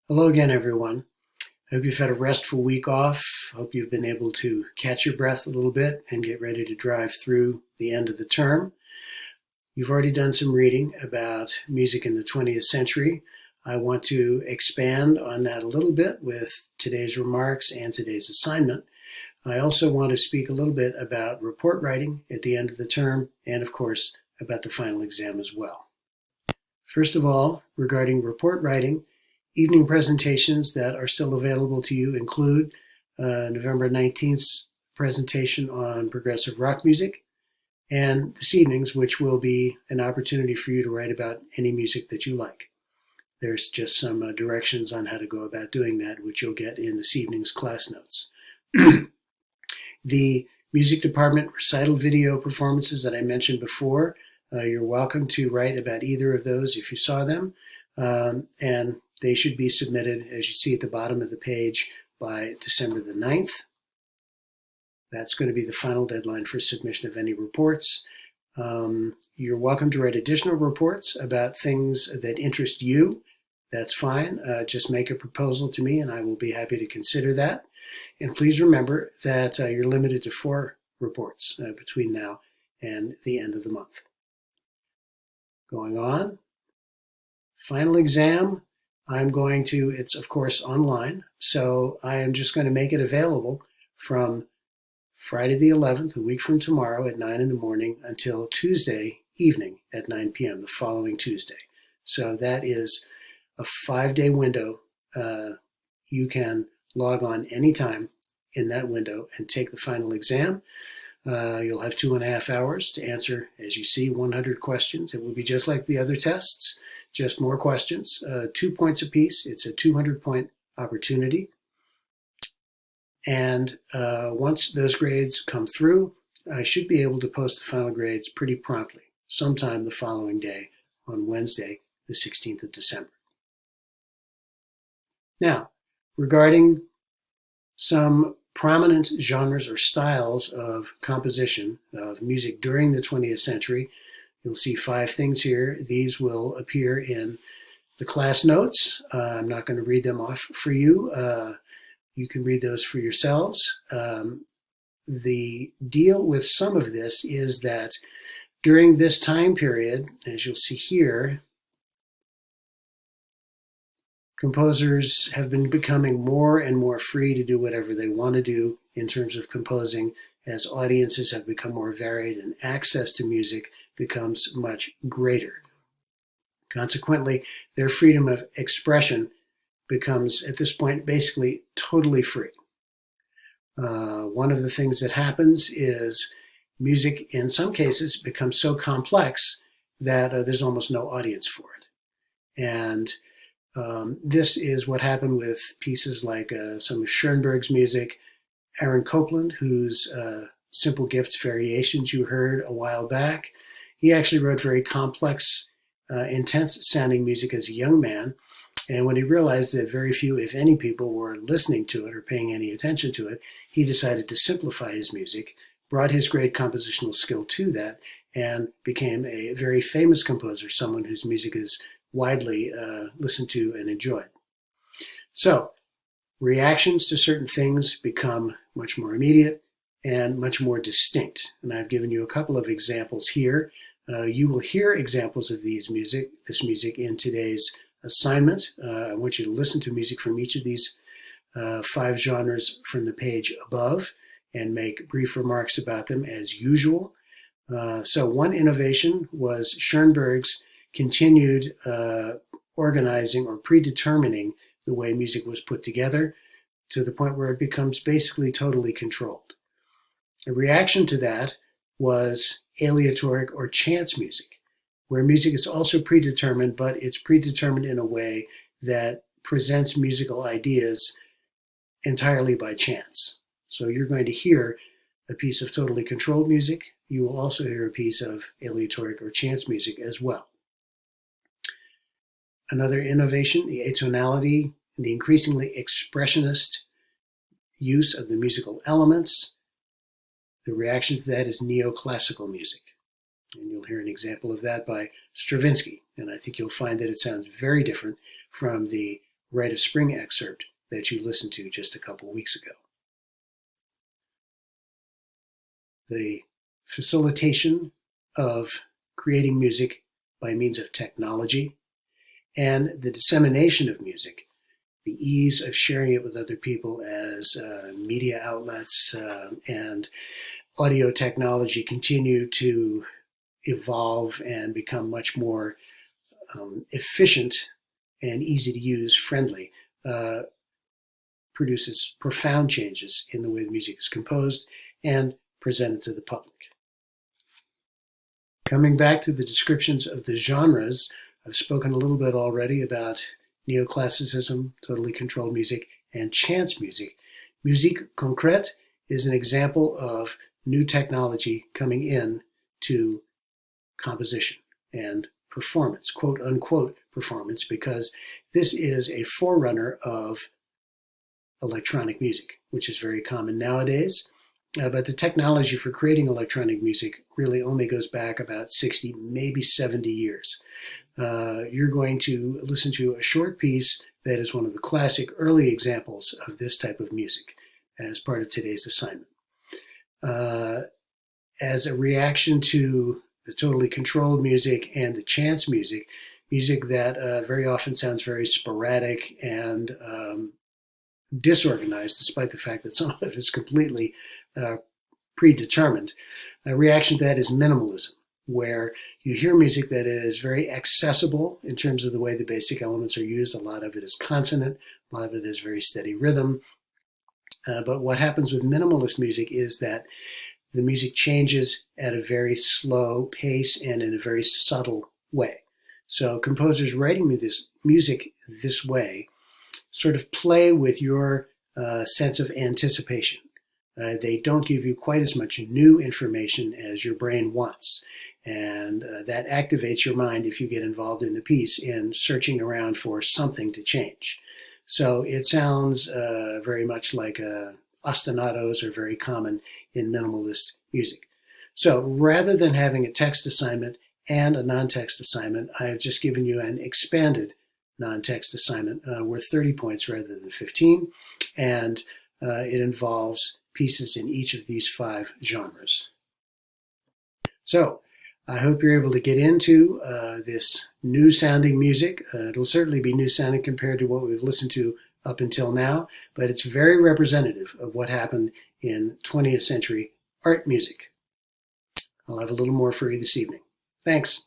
Hello again, everyone. I hope you've had a restful week off. Hope you've been able to catch your breath a little bit and get ready to drive through the end of the term. You've already done some reading about music in the 20th century. I want to expand on that a little bit with today's remarks and today's assignment. I also want to speak a little bit about report writing at the end of the term and, of course, about the final exam as well. First of all, regarding report writing, evening presentations that are still available to you include November 19th's presentation on progressive rock music, and this evening's, which will be an opportunity for you to write about any music that you like. There's just some directions on how to go about doing that, which you'll get in this evening's class notes. The music department recital video performances that I mentioned before, you're welcome to write about either of those if you saw them. And they should be submitted, as you see at the bottom of the page, by December the 9th. That's going to be the final deadline for submission of any reports. You're welcome to write additional reports about things that interest you. That's fine. Just make a proposal to me and I will be happy to consider that. And please remember that you're limited to 4 reports between now and the end of the month. Going on. Final exam, it's of course online, so I am just going to make it available from Friday the 11th, a week from tomorrow at 9 in the morning until Tuesday evening at 9 p.m., the following Tuesday. So that is a 5-day window. You can log on anytime in that window and take the final exam. You'll have 2.5 hours to answer, as you see, 100 questions. It will be just like the other tests, just more questions, 2 points apiece. It's a 200-point opportunity. And once those grades come through, I should be able to post the final grades pretty promptly, sometime the following day on Wednesday, the 16th of December. Now, regarding some prominent genres or styles of composition of music during the 20th century, you'll see 5 things here. These will appear in the class notes. I'm not going to read them off for you. You can read those for yourselves. The deal with some of this is that during this time period, as you'll see here, composers have been becoming more and more free to do whatever they want to do in terms of composing as audiences have become more varied and access to music becomes much greater. Consequently, their freedom of expression becomes, at this point, basically totally free. One of the things that happens is music, in some cases, becomes so complex that there's almost no audience for it. And this is what happened with pieces like some of Schoenberg's music, Aaron Copland, whose Simple Gifts variations you heard a while back. He actually wrote very complex, intense-sounding music as a young man, and when he realized that very few, if any, people were listening to it or paying any attention to it, he decided to simplify his music, brought his great compositional skill to that, and became a very famous composer, someone whose music is widely listened to and enjoyed. So, reactions to certain things become much more immediate and much more distinct. And I've given you a couple of examples here. You will hear examples of this music in today's assignment. I want you to listen to music from each of these 5 genres from the page above and make brief remarks about them as usual. So one innovation was Schoenberg's continued organizing or predetermining the way music was put together to the point where it becomes basically totally controlled. A reaction to that was aleatoric or chance music, where music is also predetermined, but it's predetermined in a way that presents musical ideas entirely by chance. So you're going to hear a piece of totally controlled music. You will also hear a piece of aleatoric or chance music as well. Another innovation, the atonality and the increasingly expressionist use of the musical elements. The reaction to that is neoclassical music. And you'll hear an example of that by Stravinsky. And I think you'll find that it sounds very different from the Rite of Spring excerpt that you listened to just a couple weeks ago. The facilitation of creating music by means of technology and the dissemination of music, the ease of sharing it with other people as media outlets and audio technology continue to evolve and become much more efficient and easy to use, friendly, produces profound changes in the way the music is composed and presented to the public. Coming back to the descriptions of the genres, I've spoken a little bit already about neoclassicism, totally controlled music, and chance music. Musique concrète is an example of new technology coming in to composition and performance, quote unquote performance, because this is a forerunner of electronic music, which is very common nowadays. But the technology for creating electronic music really only goes back about 60, maybe 70 years. You're going to listen to a short piece that is one of the classic early examples of this type of music as part of today's assignment. As a reaction to the totally controlled music and the chance music, music that very often sounds very sporadic and disorganized, despite the fact that some of it is completely predetermined. A reaction to that is minimalism, where you hear music that is very accessible in terms of the way the basic elements are used. A lot of it is consonant, a lot of it is very steady rhythm. But what happens with minimalist music is that the music changes at a very slow pace and in a very subtle way. So composers writing this music this way sort of play with your sense of anticipation. They don't give you quite as much new information as your brain wants. And that activates your mind, if you get involved in the piece, in searching around for something to change. So it sounds very much like ostinatos are very common in minimalist music. So rather than having a text assignment and a non-text assignment, I've just given you an expanded non-text assignment worth 30 points rather than 15. And it involves pieces in each of these 5 genres. So I hope you're able to get into this new sounding music. It'll certainly be new sounding compared to what we've listened to up until now, but it's very representative of what happened in 20th century art music. I'll have a little more for you this evening. Thanks.